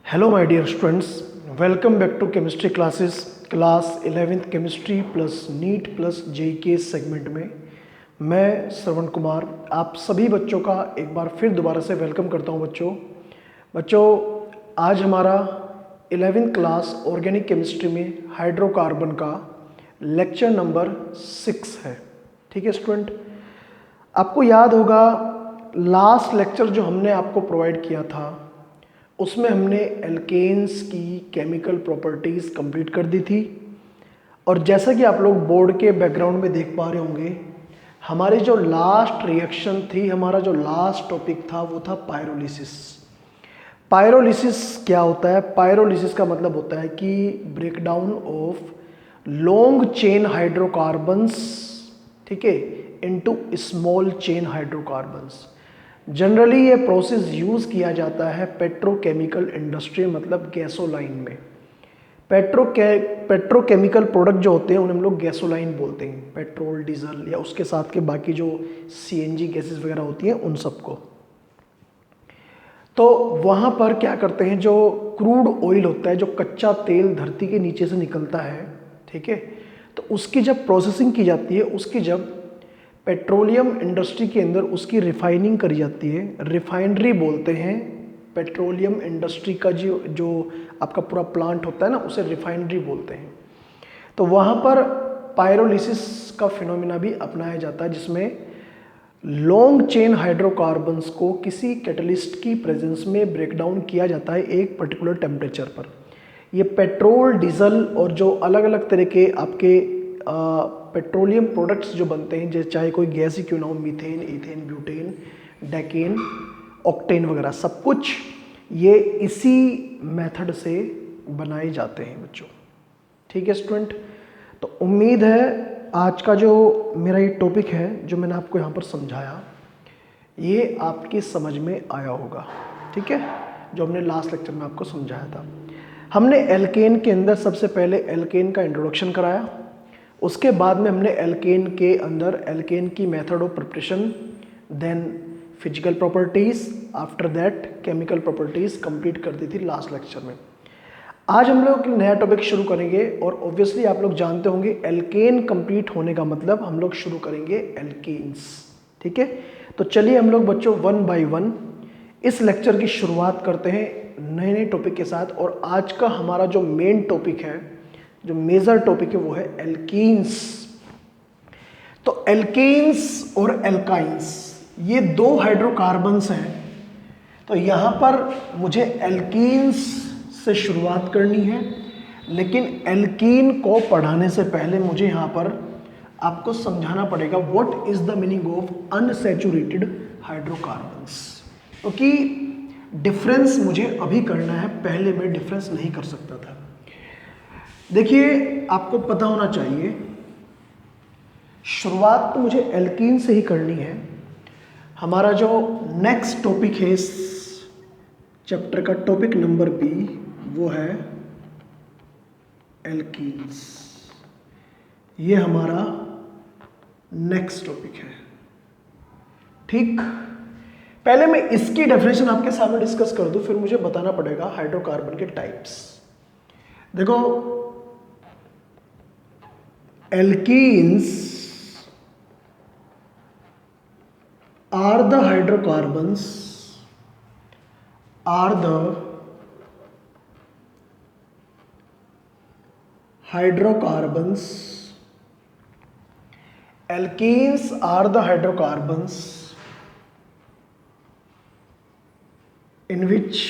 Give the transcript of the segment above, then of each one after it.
Hello my dear students, welcome back to chemistry classes class 11th chemistry plus NEET plus JEE के segment में मैं श्रवण कुमार आप सभी बच्चों का एक बार फिर दोबारा से वेलकम करता हूं। बच्चों आज हमारा 11th क्लास ऑर्गेनिक केमिस्ट्री में हाइड्रोकार्बन का लेक्चर नंबर 6 है। ठीक है स्टूडेंट, आपको याद होगा लास्ट लेक्चर जो हमने आपको प्रोवाइड किया था उसमें हमने एल्केन्स की केमिकल प्रॉपर्टीज़ कंप्लीट कर दी थी। और जैसा कि आप लोग बोर्ड के बैकग्राउंड में देख पा रहे होंगे, हमारी जो लास्ट रिएक्शन थी, हमारा जो लास्ट टॉपिक था वो था पायरोलिसिस। पायरोलिसिस क्या होता है? पायरोलिसिस का मतलब होता है कि breakdown of long chain hydrocarbons, ठीक है, into small chain hydrocarbons. Generally ये प्रोसेस यूज़ किया जाता है पेट्रोकेमिकल इंडस्ट्री, मतलब गैसोलाइन में। पेट्रोकेमिकल प्रोडक्ट जो होते हैं उन्हें हम लोग गैसोलाइन बोलते हैं, पेट्रोल, डीजल या उसके साथ के बाकी जो सीएनजी गैसेस वगैरह होती हैं उन सबको। तो वहाँ पर क्या करते हैं, जो क्रूड ऑयल होता है, जो कच्चा तेल धरती के नीचे से निकलता है, ठीक है, तो उसकी जब प्रोसेसिंग की जाती है, उसकी जब पेट्रोलियम इंडस्ट्री के अंदर उसकी रिफाइनिंग करी जाती है, रिफाइनरी बोलते हैं। पेट्रोलियम इंडस्ट्री का जो आपका पूरा प्लांट होता है ना, उसे रिफाइनरी बोलते हैं। तो वहाँ पर पायरोलिसिस का फिनोमिना भी अपनाया जाता है, जिसमें लॉन्ग चेन हाइड्रोकार्बन्स को किसी कैटलिस्ट की प्रेजेंस में ब्रेकडाउन किया जाता है एक पर्टिकुलर टेम्परेचर पर। ये पेट्रोल, डीजल और जो अलग अलग तरह के आपके पेट्रोलियम प्रोडक्ट्स जो बनते हैं, जैसे चाहे कोई गैस ही क्यों ना हो, methane, ethane, butane, decane, octane वगैरह, सब कुछ ये इसी मेथड से बनाए जाते हैं बच्चों। ठीक है स्टूडेंट, तो उम्मीद है आज का जो मेरा ये टॉपिक है जो मैंने आपको यहाँ पर समझाया, ये आपकी समझ में आया होगा। ठीक है, जो हमने लास्ट लेक्चर में आपको समझाया था। हमने एल्केन के अंदर सबसे पहले एल्केन का इंट्रोडक्शन कराया, उसके बाद में हमने एल्केन के अंदर एल्केन की method of preparation, then physical properties, after that chemical properties complete कर दी थी लास्ट लेक्चर में। आज हम लोग नया टॉपिक शुरू करेंगे और ऑब्वियसली आप लोग जानते होंगे एल्केन कंप्लीट होने का मतलब हम लोग शुरू करेंगे एल्केन्स। ठीक है, तो चलिए हम लोग बच्चों 1 बाय 1 इस लेक्चर की शुरुआत करते हैं नए नए टॉपिक के साथ। और आज का हमारा जो मेन टॉपिक है, जो मेजर टॉपिक है, वो है एल्कीन्स। तो एल्केन्स और एल्काइंस ये दो हाइड्रोकार्बन्स हैं। तो यहाँ पर मुझे एल्कीन्स से शुरुआत करनी है, लेकिन एल्कीन को पढ़ाने से पहले मुझे यहाँ पर आपको समझाना पड़ेगा what is the meaning of unsaturated hydrocarbons, क्योंकि डिफरेंस मुझे अभी करना है, पहले मैं डिफरेंस नहीं कर सकता था। देखिए, आपको पता होना चाहिए, शुरुआत तो मुझे एल्कीन से ही करनी है। हमारा जो नेक्स्ट टॉपिक है इस चैप्टर का, टॉपिक नंबर बी, वो है एल्कीन्स। ये हमारा नेक्स्ट टॉपिक है। ठीक, पहले मैं इसकी डेफिनेशन आपके सामने डिस्कस कर दूं, फिर मुझे बताना पड़ेगा हाइड्रोकार्बन के टाइप्स। देखो, alkenes are the hydrocarbons alkenes are the hydrocarbons in which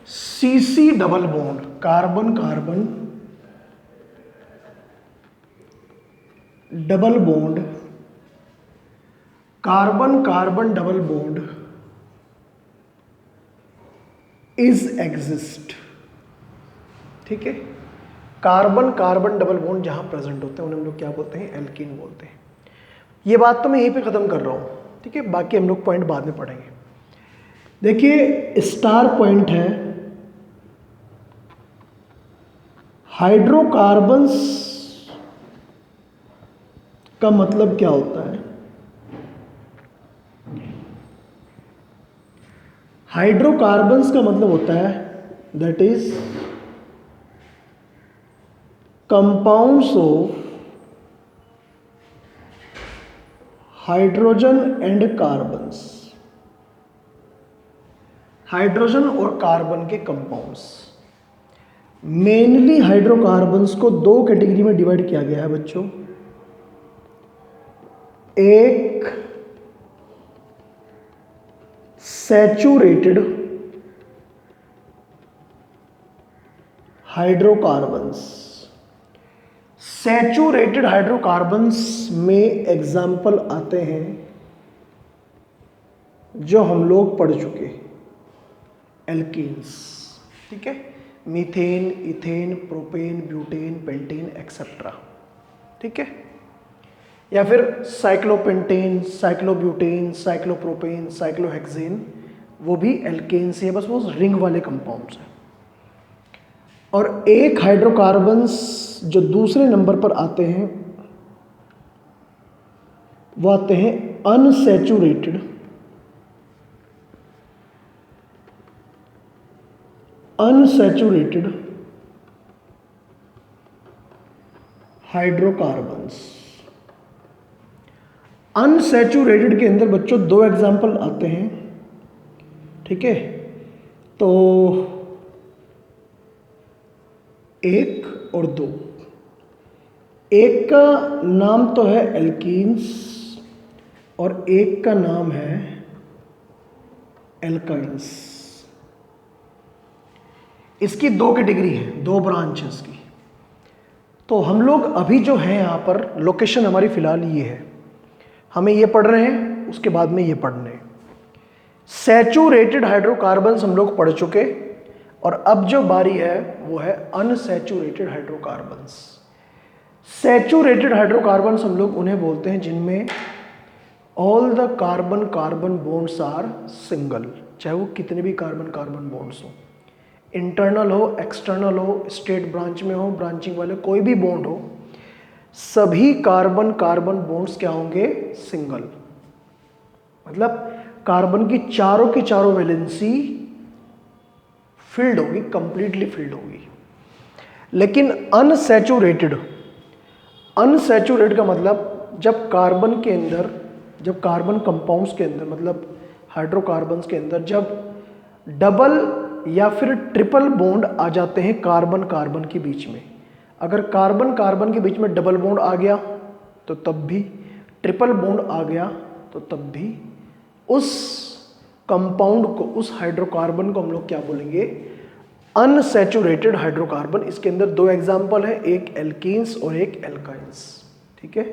CC double bond, carbon carbon double bond, carbon carbon double bond is exist. ठीक है, कार्बन कार्बन डबल बॉन्ड जहां प्रेजेंट होते हैं उन्हें हम लोग क्या बोलते हैं? एल्कीन बोलते हैं। ये बात तो मैं यहीं पे खत्म कर रहा हूं, ठीक है, बाकी हम लोग पॉइंट बाद में पढ़ेंगे। देखिए, स्टार पॉइंट है हाइड्रोकार्बन्स का मतलब क्या होता है? हाइड्रोकार्बन्स का मतलब होता है that is compounds of hydrogen and carbons, hydrogen और कार्बन के कंपाउंड्स। मेनली हाइड्रोकार्बन्स को दो कैटेगरी में डिवाइड किया गया है बच्चों। एक सैचुरेटेड हाइड्रोकार्बन्स। सैचुरेटेड हाइड्रोकार्बन्स में एग्जाम्पल आते हैं जो हम लोग पढ़ चुके, एल्कीन्स, ठीक है, methane, ethane, propane, butane, pentane etcetera, ठीक है, या फिर साइक्लोपेंटेन, साइक्लोब्यूटेन, साइक्लोप्रोपेन, साइक्लोहेक्सेन, वो भी एल्केन्स है, बस वो रिंग वाले कंपाउंड्स हैं। और एक हाइड्रोकार्बन्स जो दूसरे नंबर पर आते हैं वो आते हैं अनसैचुरेटेड हाइड्रोकार्बन्स। अनसैचुरेटेड के अंदर बच्चों दो एग्जाम्पल आते हैं, ठीक है, तो एक और दो। एक का नाम तो है एल्कीन्स और एक का नाम है एल्काइंस। इसकी दो कैटेगरी है, दो ब्रांच है इसकी। तो हम लोग अभी जो हैं यहाँ पर लोकेशन हमारी फिलहाल ये है, हमें ये पढ़ रहे हैं, उसके बाद में ये पढ़ रहे हैं। सैचुरेटेड हाइड्रोकार्बन्स हम लोग पढ़ चुके, और अब जो बारी है वो है अनसैचुरेटेड हाइड्रोकार्बन्स। सैचुरेटेड हाइड्रोकार्बन्स हम लोग उन्हें बोलते हैं जिनमें all the carbon carbon bonds are single, चाहे वो कितने भी कार्बन कार्बन बॉन्ड्स हो, इंटरनल हो, एक्सटर्नल हो, स्टेट ब्रांच में हो, ब्रांचिंग वाले कोई भी बॉन्ड हो, सभी कार्बन कार्बन बॉन्ड्स क्या होंगे, सिंगल। मतलब कार्बन की चारों वैलेंसी फिल्ड होगी, कंप्लीटली फिल्ड होगी। लेकिन अनसैचुरेटेड का मतलब जब कार्बन के अंदर, जब कार्बन कंपाउंड्स के अंदर, मतलब हाइड्रोकार्बन्स के अंदर जब डबल या फिर ट्रिपल बॉन्ड आ जाते हैं कार्बन कार्बन के बीच में, अगर कार्बन कार्बन के बीच में डबल बॉन्ड आ गया तो तब भी, ट्रिपल बॉन्ड आ गया तो तब भी, उस कंपाउंड को, उस हाइड्रोकार्बन को हम लोग क्या बोलेंगे, अनसैचुरेटेड हाइड्रोकार्बन। इसके अंदर दो एग्जाम्पल है, एक एल्कीन्स और एक एल्काइंस, ठीक है।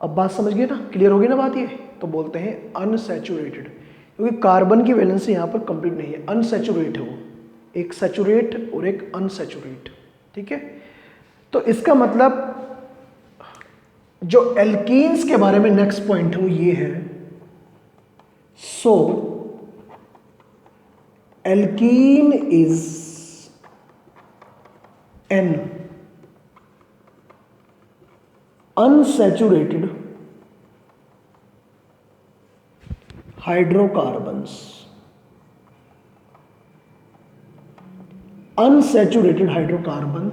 अब बात समझ गए ना, क्लियर हो गई ना बात ये। तो बोलते हैं अनसैचुरेटेड, क्योंकि कार्बन की वैलेंसी यहाँ पर कंप्लीट नहीं है, अनसैचुरेट है वो, एक सैचुरेट और एक अनसैचुरेट, ठीक है। तो इसका मतलब जो एल्कीन्स के बारे में नेक्स्ट पॉइंट है वो ये है, so alkene is an unsaturated hydrocarbons, unsaturated hydrocarbon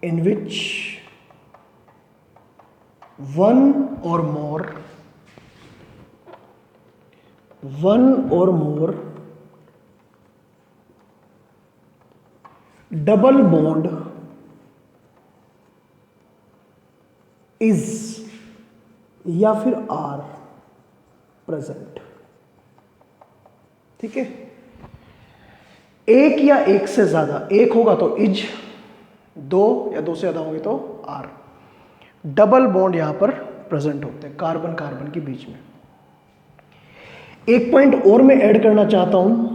in which one or more double bond is या फिर आर प्रेजेंट, ठीक है। एक या एक से ज्यादा, एक होगा तो इज, दो या दो से ज्यादा होंगे तो आर, डबल बॉन्ड यहां पर प्रेजेंट होते हैं कार्बन कार्बन के बीच में। एक पॉइंट और मैं ऐड करना चाहता हूं,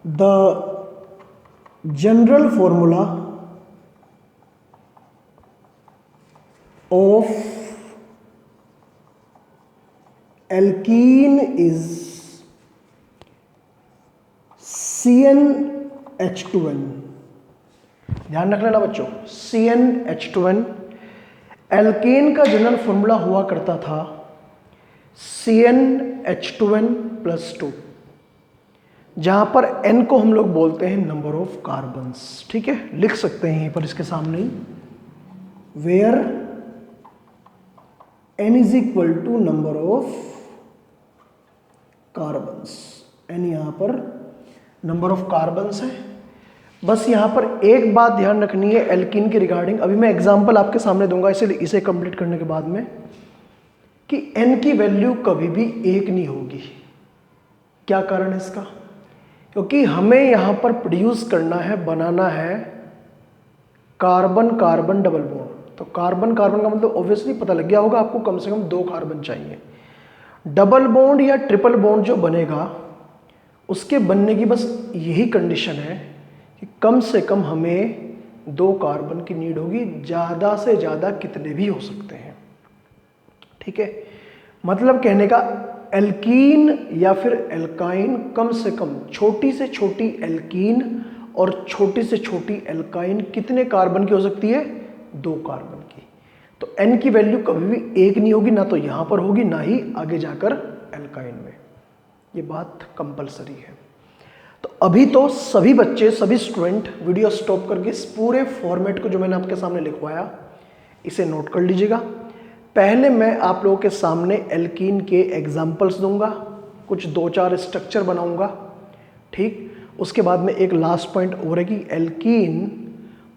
the general formula of alkene is CnH2n। ध्यान रख लेना बच्चों, CnH2n एल्केन का जनरल फॉर्मूला हुआ करता था CnH2n प्लस 2, जहां पर n को हम लोग बोलते हैं नंबर ऑफ कार्बन्स। ठीक है, लिख सकते हैं यहीं पर इसके सामने ही, where n is equal to number of carbons. n यहां पर नंबर ऑफ कार्बन्स है। बस यहां पर एक बात ध्यान रखनी है एल्कीन के रिगार्डिंग, अभी मैं एग्जांपल आपके सामने दूंगा इसे कंप्लीट करने के बाद में, कि n की वैल्यू कभी भी 1 नहीं होगी। क्या कारण है इसका? क्योंकि हमें यहां पर प्रोड्यूस करना है, बनाना है कार्बन कार्बन डबल बॉन्ड। तो कार्बन कार्बन का मतलब ऑब्वियसली पता लग गया होगा आपको, कम से कम 2 कार्बन चाहिए। डबल बॉन्ड या ट्रिपल बॉन्ड जो बनेगा उसके बनने की बस यही कंडीशन है कि कम से कम हमें 2 कार्बन की नीड होगी, ज़्यादा से ज़्यादा कितने भी हो सकते हैं। ठीक है, मतलब कहने का एल्कीन या फिर एल्काइन, कम से कम छोटी से छोटी एल्कीन और छोटी से छोटी एल्काइन कितने कार्बन की हो सकती है? 2 कार्बन की। तो n की वैल्यू कभी भी 1 नहीं होगी, ना तो यहां पर होगी ना ही आगे जाकर एल्काइन में। ये बात कंपलसरी है। तो अभी तो सभी बच्चे, सभी स्टूडेंट वीडियो स्टॉप करके इस पूरे फॉर्मेट को जो मैंने आपके सामने लिखवाया इसे नोट कर लीजिएगा। पहले मैं आप लोगों के सामने एल्कीन के एग्जाम्पल्स दूंगा, कुछ 2-4 स्ट्रक्चर बनाऊंगा। ठीक, उसके बाद में एक लास्ट पॉइंट और है कि एल्कीन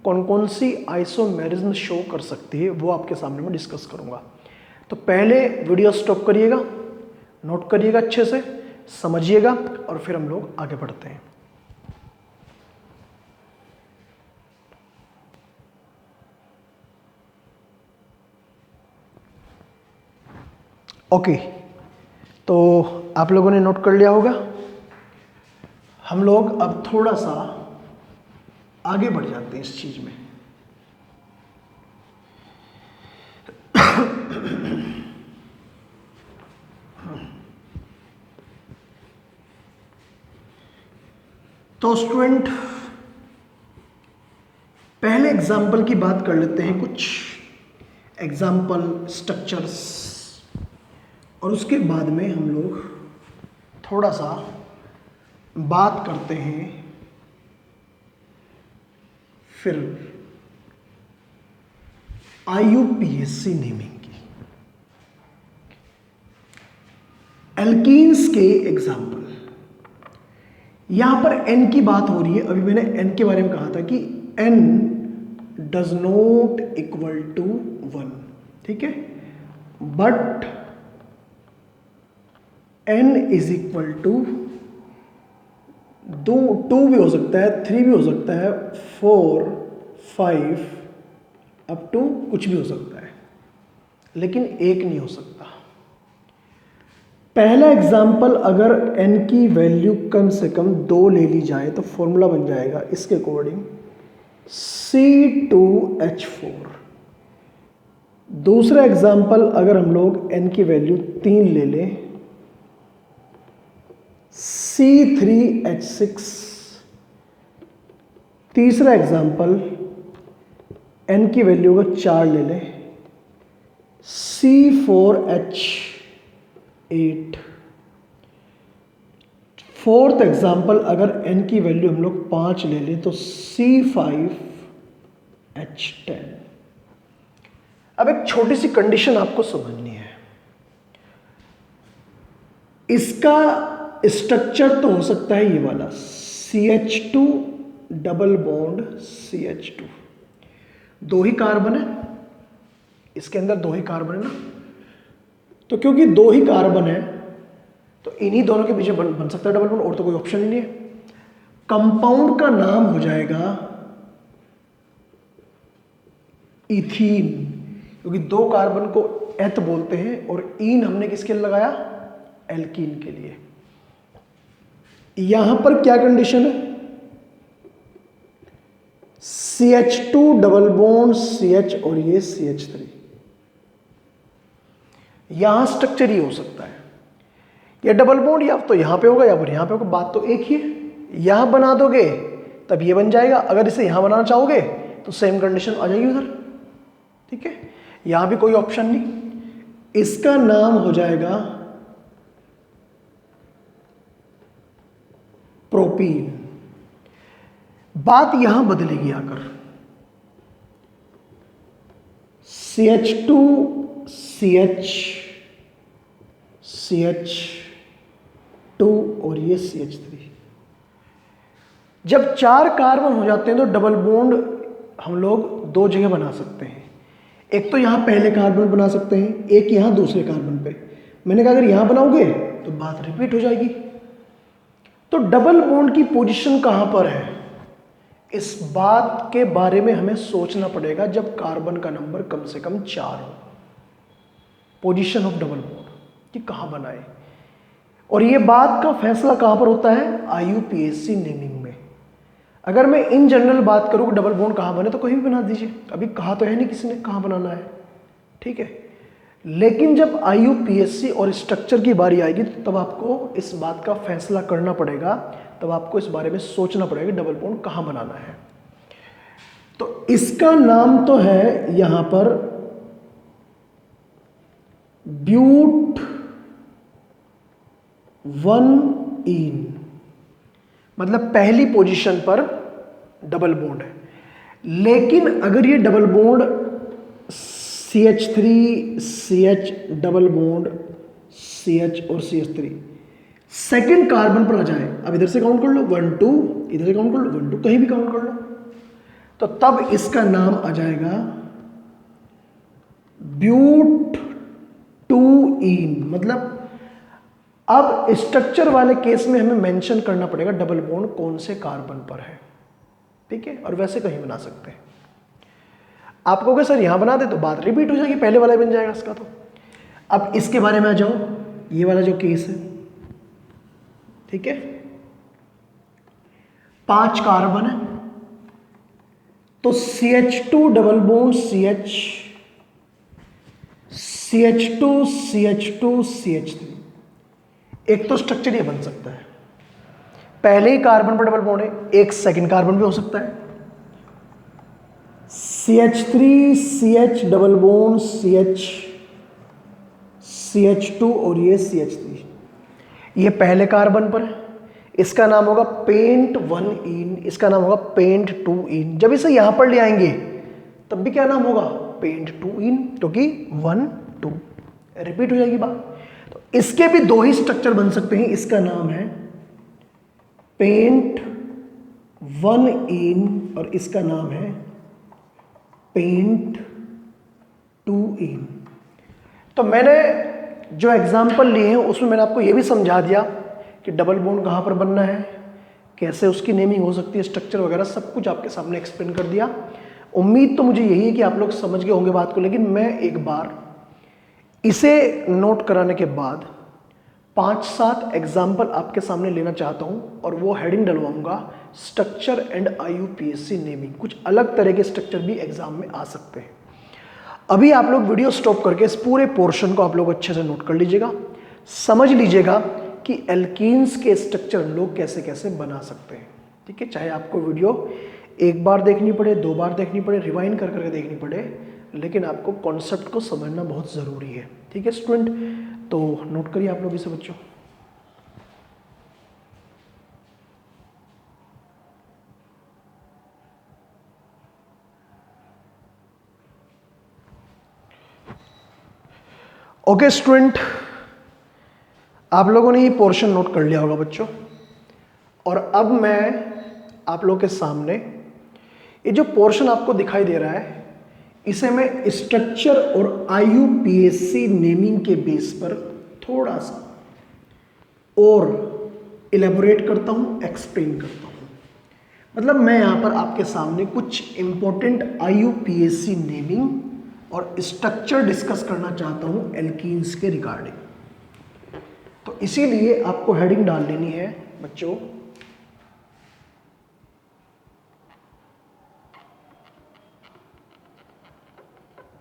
कौन कौन सी आइसोमेरिज्म शो कर सकती है, वो आपके सामने मैं डिस्कस करूंगा। तो पहले वीडियो स्टॉप करिएगा, नोट करिएगा, अच्छे से समझिएगा, और फिर हम लोग आगे बढ़ते हैं। ओके, तो आप लोगों ने नोट कर लिया होगा। हम लोग अब थोड़ा सा आगे बढ़ जाते हैं इस चीज में। तो स्टूडेंट पहले एग्जाम्पल की बात कर लेते हैं, कुछ एग्जाम्पल स्ट्रक्चर्स, और उसके बाद में हम लोग थोड़ा सा बात करते हैं फिर IUPAC नेमिंग की। एल्कीन्स के एग्जाम्पल, यहां पर n की बात हो रही है। अभी मैंने n के बारे में कहा था कि n does not equal to 1, ठीक है, but n is equal to 2 भी हो सकता है, 3 भी हो सकता है, 4, 5 अप टू कुछ भी हो सकता है, लेकिन 1 नहीं हो सकता। पहला एग्जाम्पल, अगर n की वैल्यू कम से कम 2 ले ली जाए तो फॉर्मूला बन जाएगा इसके अकॉर्डिंग C2H4। दूसरा एग्जाम्पल, अगर हम लोग n की वैल्यू 3 ले लें, C3H6। तीसरा एग्जाम्पल, n की वैल्यू को 4 ले लें, C4H8। फोर्थ एग्जाम्पल, अगर n की वैल्यू हम लोग 5 ले लें तो C5H10। अब एक छोटी सी कंडीशन आपको समझनी है। इसका स्ट्रक्चर तो हो सकता है ये वाला CH2 डबल बॉन्ड CH2, 2 ही कार्बन है इसके अंदर, 2 ही कार्बन है ना। तो क्योंकि 2 ही कार्बन है तो इन्हीं दोनों के पीछे बन सकता है डबल बॉन्ड, और तो कोई ऑप्शन ही नहीं है। कंपाउंड का नाम हो जाएगा इथीन, क्योंकि 2 कार्बन को एथ बोलते हैं और ईन हमने किसके लिए लगाया? एल्कीन के लिए। यहां पर क्या कंडीशन है? CH2 डबल बॉन्ड CH और ये CH3। यहां स्ट्रक्चर ही हो सकता है, या डबल बॉन्ड या तो यहां पे होगा या फिर यहां पे होगा, बात तो एक ही है। यहां बना दोगे तब ये बन जाएगा, अगर इसे यहां बनाना चाहोगे तो सेम कंडीशन आ जाएगी उधर, ठीक है। यहां भी कोई ऑप्शन नहीं, इसका नाम हो जाएगा प्रोपीन। बात यहां बदलेगी आकर, CH2 CH2 और ये CH3। जब 4 कार्बन हो जाते हैं तो डबल बॉन्ड हम लोग 2 जगह बना सकते हैं। एक तो यहां पहले कार्बन बना सकते हैं, एक यहां दूसरे कार्बन पे। मैंने कहा अगर यहां बनाओगे तो बात रिपीट हो जाएगी। तो डबल बॉन्ड की पोजीशन कहां पर है, इस बात के बारे में हमें सोचना पड़ेगा जब कार्बन का नंबर कम से कम 4 हो। पोजीशन ऑफ डबल बॉन्ड कि कहां बनाए, और ये बात का फैसला कहां पर होता है, IUPAC नेमिंग में। अगर मैं इन जनरल बात करूं कि डबल बॉन्ड कहां बने तो कहीं भी बना दीजिए, अभी कहा तो है नहीं किसी ने कहां बनाना है, ठीक है। लेकिन जब IUPAC और स्ट्रक्चर की बारी आएगी तो तब आपको इस बात का फैसला करना पड़ेगा, तब आपको इस बारे में सोचना पड़ेगा डबल बॉन्ड कहां बनाना है। तो इसका नाम तो है यहां पर ब्यूट 1इन, मतलब पहली पोजीशन पर डबल बॉन्ड है। लेकिन अगर ये double bond CH3 CH double bond CH और CH3 सेकेंड कार्बन पर आ जाए, अब इधर से काउंट कर लो 1 2, इधर से काउंट कर लो 1 2, कहीं भी काउंट कर लो, तो तब इसका नाम आ जाएगा ब्यूट 2इन। मतलब अब स्ट्रक्चर वाले केस में हमें मेंशन करना पड़ेगा डबल बॉन्ड कौन से कार्बन पर है, ठीक है। और वैसे कहीं बना सकते हैं। आप कहोगे सर यहां बना दे तो बात रिपीट हो जाएगी, पहले वाला बन जाएगा इसका। तो अब इसके बारे में आ जाओ, ये वाला जो केस है, ठीक है, 5 कार्बन है तो CH2 double bond CH, CH2 CH2 CH3, एक तो स्ट्रक्चर ये बन सकता है, पहले ही कार्बन पर डबल बॉन्ड है, एक सेकंड कार्बन भी हो सकता है, CH3 CH double bond CH CH2 और ये CH3, ये पहले कार्बन पर है, इसका नाम होगा पेंट 1इन, इसका नाम होगा पेंट 2इन। जब इसे यहां पर ले आएंगे तब भी क्या नाम होगा, पेंट 2इन, क्योंकि 1 2 रिपीट हो जाएगी बात। तो इसके भी 2 ही स्ट्रक्चर बन सकते हैं, इसका नाम है पेंट 1इन और इसका नाम है पेंट 2इन। तो मैंने जो एग्जाम्पल लिए हैं उसमें मैंने आपको यह भी समझा दिया कि डबल बॉन्ड कहाँ पर बनना है, कैसे उसकी नेमिंग हो सकती है, स्ट्रक्चर वगैरह सब कुछ आपके सामने एक्सप्लेन कर दिया। उम्मीद तो मुझे यही है कि आप लोग समझ गए होंगे बात को, लेकिन मैं एक बार इसे नोट कराने के बाद 5-7 एग्जाम्पल आपके सामने लेना चाहता हूं और वो हेडिंग डलवाऊंगा स्ट्रक्चर एंड IUPAC नेमिंग। कुछ अलग तरह के स्ट्रक्चर भी एग्जाम में आ सकते हैं। अभी आप लोग वीडियो स्टॉप करके इस पूरे पोर्शन को आप लोग अच्छे से नोट कर लीजिएगा, समझ लीजिएगा कि एल्कीन्स के स्ट्रक्चर लोग कैसे कैसे बना सकते हैं, ठीक है। चाहे आपको वीडियो एक बार देखनी पड़े, 2 बार देखनी पड़े, रिवाइंड कर करके देखनी पड़े, लेकिन आपको कॉन्सेप्ट को समझना बहुत ज़रूरी है, ठीक है स्टूडेंट। तो नोट करिए आप लोग इसे बच्चों। ओके स्टूडेंट, आप लोगों ने ये पोर्शन नोट कर लिया होगा बच्चों, और अब मैं आप लोगों के सामने ये जो पोर्शन आपको दिखाई दे रहा है इसे मैं स्ट्रक्चर और IUPAC नेमिंग के बेस पर थोड़ा सा और इलेबोरेट करता हूं, एक्सप्लेन करता हूं। मतलब मैं यहां पर आपके सामने कुछ इंपॉर्टेंट IUPAC नेमिंग और स्ट्रक्चर डिस्कस करना चाहता हूं एल्कीन्स के रिगार्डिंग। तो इसीलिए आपको हेडिंग डाल लेनी है बच्चों,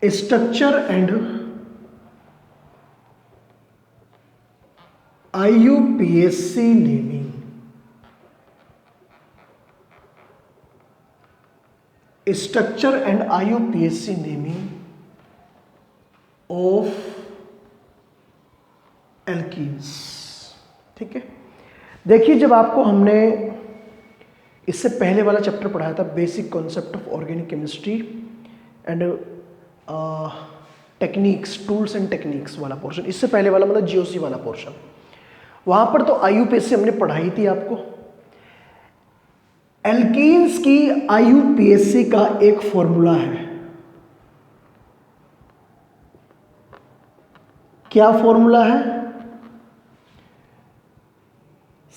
structure and IUPAC naming. Structure and IUPAC naming of alkenes. ठीक है, देखिए जब आपको हमने इससे पहले वाला चैप्टर पढ़ाया था, basic concept of organic chemistry and techniques, tools and techniques वाला पोर्शन, इससे पहले वाला मतलब जीओसी वाला पोर्शन, वहां पर तो आईयूपीएसी हमने पढ़ाई थी आपको। एल्कीन्स की आईयूपीएसी का एक फॉर्मूला है। क्या फॉर्मूला है?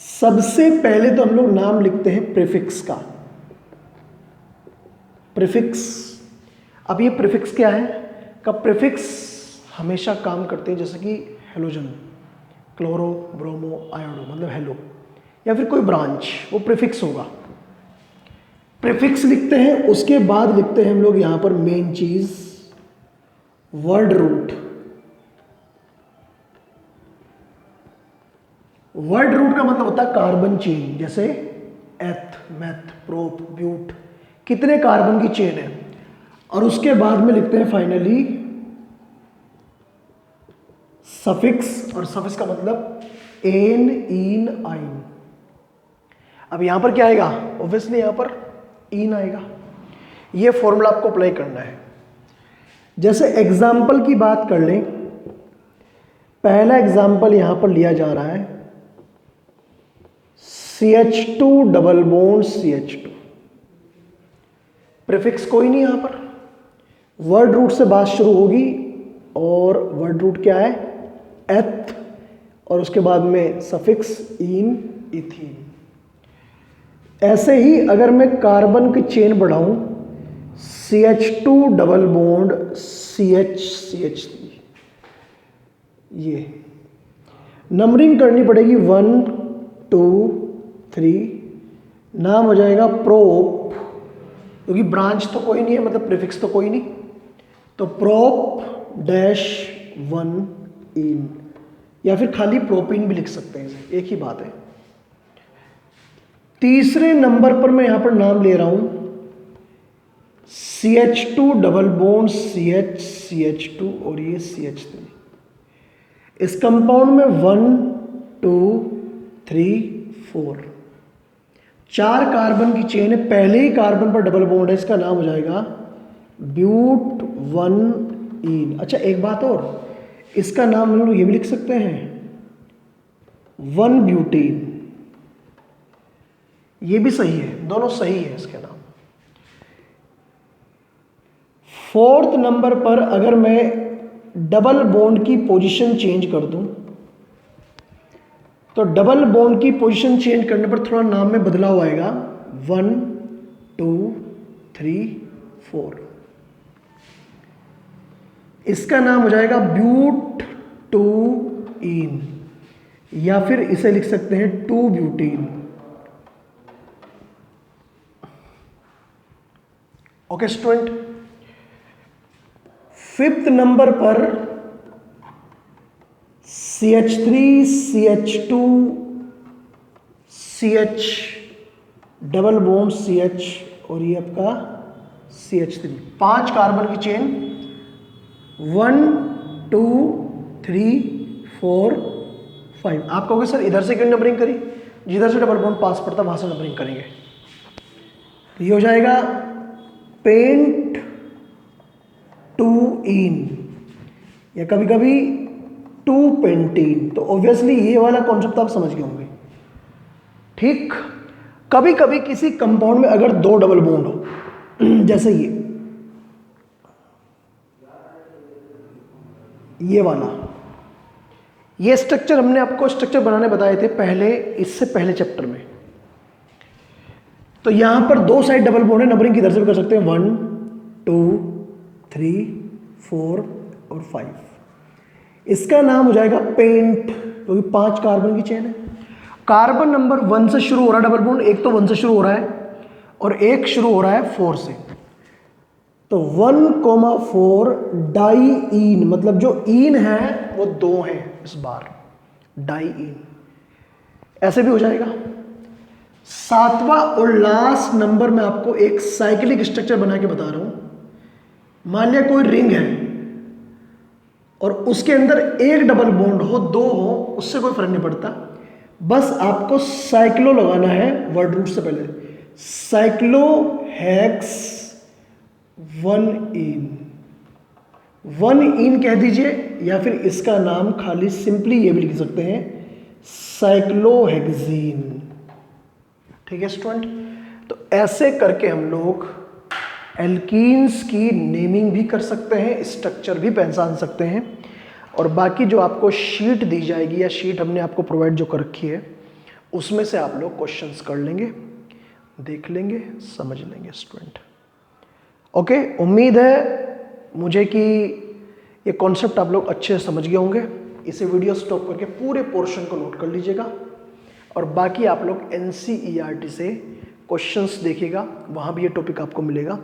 सबसे पहले तो हम लोग नाम लिखते हैं प्रीफिक्स का। प्रीफिक्स, अब ये प्रीफिक्स क्या है? का प्रीफिक्स हमेशा काम करते हैं, जैसे कि हेलोजन, क्लोरो, ब्रोमो, आयोडो, मतलब हेलो, या फिर कोई ब्रांच, वो प्रीफिक्स होगा। प्रीफिक्स लिखते हैं, उसके बाद लिखते हैं हम लोग यहां पर मेन चीज वर्ड रूट। वर्ड रूट का मतलब होता है कार्बन चेन, जैसे एथ, मेथ, प्रोप, ब्यूट, कितने कार्बन की चेन है। और उसके बाद में लिखते हैं फाइनली सफिक्स, और सफिक्स का मतलब एन, इन, आइन। अब यहां पर क्या आएगा? ऑब्वियसली यहां पर इन आएगा। ये फॉर्मूला आपको अप्लाई करना है। जैसे एग्जाम्पल की बात कर लें, पहला एग्जाम्पल यहां पर लिया जा रहा है CH2 double bond CH2। Prefix कोई नहीं यहां पर, वर्ड रूट से बात शुरू होगी, और वर्ड रूट क्या है? एथ, और उसके बाद में सफिक्स इन, इथीन। ऐसे ही अगर मैं कार्बन की chain बढ़ाऊं, CH2 double bond CH3, ये नंबरिंग करनी पड़ेगी 1 2 3, नाम हो जाएगा प्रोप, क्योंकि ब्रांच तो कोई नहीं है, मतलब प्रीफिक्स तो कोई नहीं, तो प्रोप डैश 1 इन, या फिर खाली प्रोपीन भी लिख सकते हैं, इसे एक ही बात है। तीसरे नंबर पर मैं यहां पर नाम ले रहा हूं CH2 डबल बॉन्ड CH2, और ये CH3। इस कंपाउंड में 1 2 3 4 4 कार्बन की चेन है, पहले ही कार्बन पर डबल बॉन्ड है, इसका नाम हो जाएगा ब्यूट 1 इन। अच्छा एक बात और, इसका नाम हम लोग ये भी लिख सकते हैं 1 ब्यूटीन, ये भी सही है, दोनों सही है इसके नाम। फोर्थ नंबर पर अगर मैं डबल बॉन्ड की पोजीशन चेंज कर दूं, तो डबल बॉन्ड की पोजीशन चेंज करने पर थोड़ा नाम में बदलाव आएगा, 1 2 3 4, इसका नाम हो जाएगा ब्यूट 2 इन, या फिर इसे लिख सकते हैं 2 butene. Okay student, fifth number पर CH3 CH2 CH double bond CH, और ये आपका CH3, 5 कार्बन की चेन, 1 2 3 4 5। आप कहोगे सर इधर से क्यों नंबरिंग करी? जिधर से डबल बॉन्ड पास पड़ता वहां से नंबरिंग करेंगे। तो ये हो जाएगा पेंट 2 इन, या कभी कभी 2 पेंटीन। तो ऑब्वियसली ये वाला कॉन्सेप्ट आप समझ गए होंगे। ठीक, कभी कभी किसी कंपाउंड में अगर 2 डबल बॉन्ड हो, जैसे ये वाला, ये स्ट्रक्चर हमने आपको स्ट्रक्चर बनाने बताए थे पहले, इससे पहले चैप्टर में। तो यहां पर 2 साइड डबल बॉन्ड है, नंबरिंग किधर से भी कर सकते हैं, 1 2 3 4 और 5। इसका नाम हो जाएगा पेंट, क्योंकि 5 कार्बन की चेन है। कार्बन नंबर 1 से शुरू हो रहा है डबल बॉन्ड, एक तो 1 से शुरू हो रहा है और एक शुरू हो रहा है 4 से। तो 1,4 डाई इन, मतलब जो इन है वो 2 है इस बार, डाई इन, ऐसे भी हो जाएगा। 7वां और लास्ट नंबर में आपको एक साइक्लिक स्ट्रक्चर बना के बता रहा हूं। मान लिया कोई रिंग है, और उसके अंदर एक डबल बॉन्ड हो, दो हो, उससे कोई फर्क नहीं पड़ता। बस आपको साइक्लो लगाना है वर्ड रूट से पहले। साइक्लोहेक्स 1 इन कह दीजिए, या फिर इसका नाम खाली सिंपली ये भी लिख सकते हैं साइक्लोहेक्सीन। ठीक है स्टूडेंट, तो ऐसे करके हम लोग एल्कीन्स की नेमिंग भी कर सकते हैं, स्ट्रक्चर भी पहचान सकते हैं। और बाकी जो आपको शीट दी जाएगी या शीट हमने आपको प्रोवाइड जो कर रखी है, उसमें से आप लोग क्वेश्चंस कर लेंगे, देख लेंगे, समझ लेंगे स्टूडेंट। ओके, उम्मीद है मुझे कि ये कॉन्सेप्ट आप लोग अच्छे से समझ गए होंगे। इसे वीडियो स्टॉप करके पूरे पोर्शन को नोट कर लीजिएगा, और बाकी आप लोग NCERT से क्वेश्चंस देखिएगा, वहाँ भी ये टॉपिक आपको मिलेगा।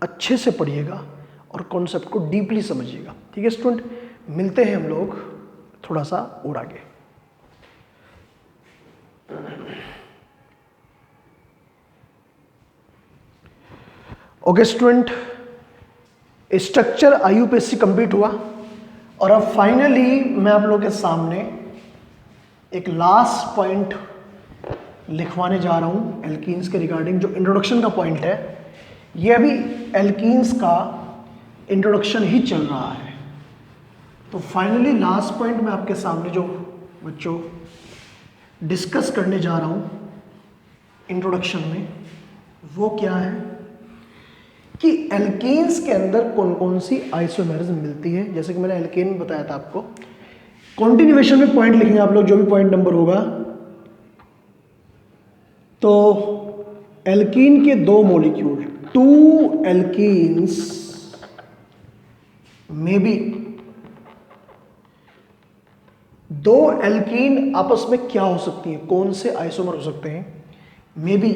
अच्छे से पढ़िएगा और कॉन्सेप्ट को डीपली समझिएगा। ठीक है स्टूडेंट, मिलते हैं हम लोग थोड़ा सा और आगे। Okay student, structure IUPAC complete हुआ, और अब फाइनली मैं आप लोगों के सामने एक लास्ट पॉइंट लिखवाने जा रहा हूं एल्कीन्स के रिगार्डिंग। जो इंट्रोडक्शन का पॉइंट है, ये अभी एल्कीन्स का इंट्रोडक्शन ही चल रहा है। तो फाइनली लास्ट पॉइंट मैं आपके सामने जो बच्चों डिस्कस करने जा रहा हूं इंट्रोडक्शन में, वो क्या है कि एल्कीन्स के अंदर कौन कौन सी आइसोमेरिज्म मिलती है। जैसे कि मैंने एल्केन में बताया था आपको, कॉन्टिन्यूएशन में पॉइंट लिखेंगे आप लोग, जो भी पॉइंट नंबर होगा। तो एल्कीन के दो मॉलिक्यूल, 2 एल्कीन्स में भी, 2 एल्कीन आपस में क्या हो सकती हैं, कौन से आइसोमर हो सकते हैं? मे बी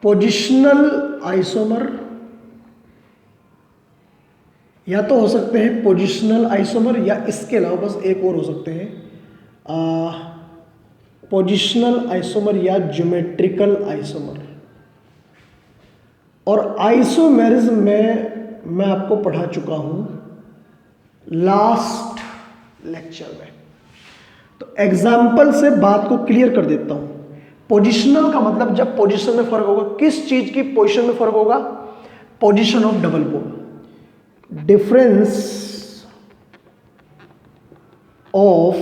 पोजिशनल आइसोमर, या तो हो सकते हैं पोजिशनल आइसोमर, या इसके अलावा बस एक और हो सकते हैं पोजिशनल आइसोमर या ज्योमेट्रिकल आइसोमर। और आइसोमेरिज्म में मैं आपको पढ़ा चुका हूं लास्ट लेक्चर में, तो एग्जाम्पल से बात को क्लियर कर देता हूं। पोजिशनल का मतलब जब पोजीशन में फर्क होगा, किस चीज की पोजीशन में फर्क होगा? Position of double bond, difference of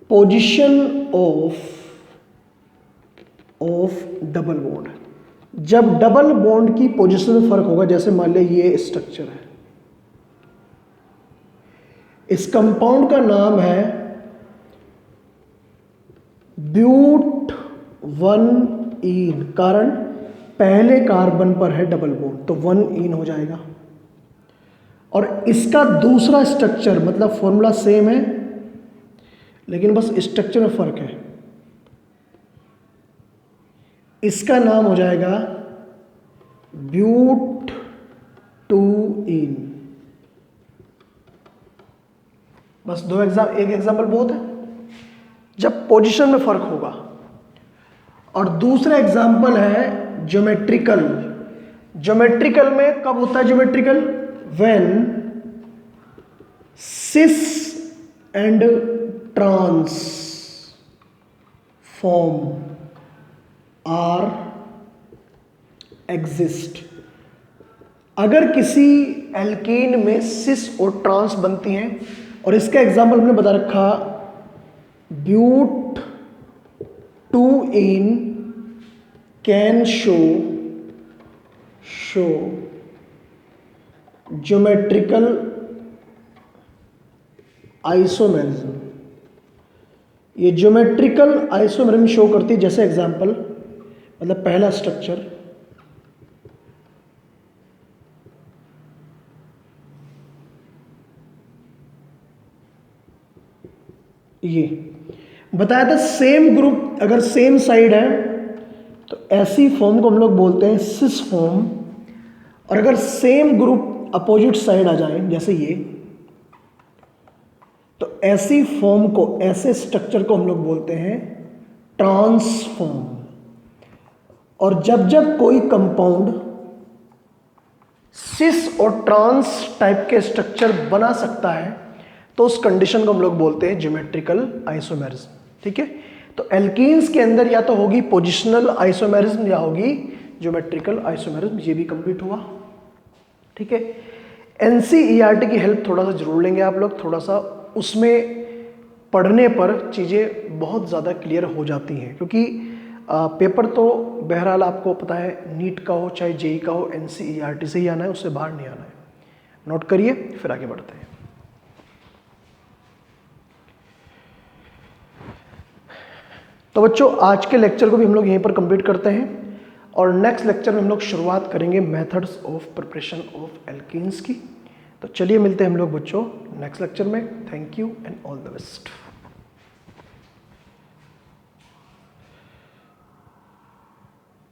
position of double bond. जब डबल बॉन्ड की पोजीशन में फर्क होगा, जैसे मान लिया ये स्ट्रक्चर है, इस कंपाउंड का नाम है ब्यूट 1-इन, कारण पहले कार्बन पर है डबल बॉन्ड, तो 1-इन हो जाएगा। और इसका दूसरा स्ट्रक्चर, मतलब फॉर्मूला सेम है लेकिन बस स्ट्रक्चर में फर्क है, इसका नाम हो जाएगा ब्यूट 2-इन। बस एक एग्जांपल बहुत है जब पोजीशन में फर्क होगा। और दूसरा एग्जांपल है ज्योमेट्रिकल। ज्योमेट्रिकल में कब होता है geometrical? When cis and trans form are exist. अगर किसी एल्कीन में सिस और ट्रांस बनती हैं, और इसका एग्जांपल हमने बता रखा ब्यूट 2-इन कैन शो ज्योमेट्रिकल आइसोमेरिज्म। ये ज्योमेट्रिकल आइसोमेरिज्म शो करती है, जैसे एग्जांपल, मतलब पहला स्ट्रक्चर ये बताया था। सेम ग्रुप अगर सेम साइड है तो ऐसी फॉर्म को हम लोग बोलते हैं सिस फॉर्म, और अगर सेम ग्रुप अपोजिट साइड आ जाए जैसे ये, तो ऐसी फॉर्म को, ऐसे स्ट्रक्चर को हम लोग बोलते हैं ट्रांसफॉर्म। और जब जब कोई कंपाउंड सिस और ट्रांस टाइप के स्ट्रक्चर बना सकता है तो उस कंडीशन को हम लोग बोलते हैं ज्योमेट्रिकल आइसोमेरिज्म। ठीक है, तो एल्कीन्स के अंदर या तो होगी पोजिशनल आइसोमेरिज्म या होगी ज्योमेट्रिकल आइसोमेरिज्म। ये भी कंप्लीट हुआ। ठीक है, एनसीईआरटी की हेल्प थोड़ा सा जरूर लेंगे आप लोग, थोड़ा सा उसमें पढ़ने पर चीज़ें बहुत ज़्यादा क्लियर हो जाती हैं, क्योंकि पेपर तो बहरहाल आपको पता है नीट का हो चाहे जेई का हो एनसीईआरटी से ही आना है, उससे बाहर नहीं आना है। नोट करिए, फिर आगे बढ़ते हैं। तो बच्चों आज के लेक्चर को भी हम लोग यहीं पर कंप्लीट करते हैं और नेक्स्ट लेक्चर में हम लोग शुरुआत करेंगे methods of preparation of alkenes की। तो चलिए मिलते हैं हम लोग बच्चों नेक्स्ट लेक्चर में। Thank you and all the best.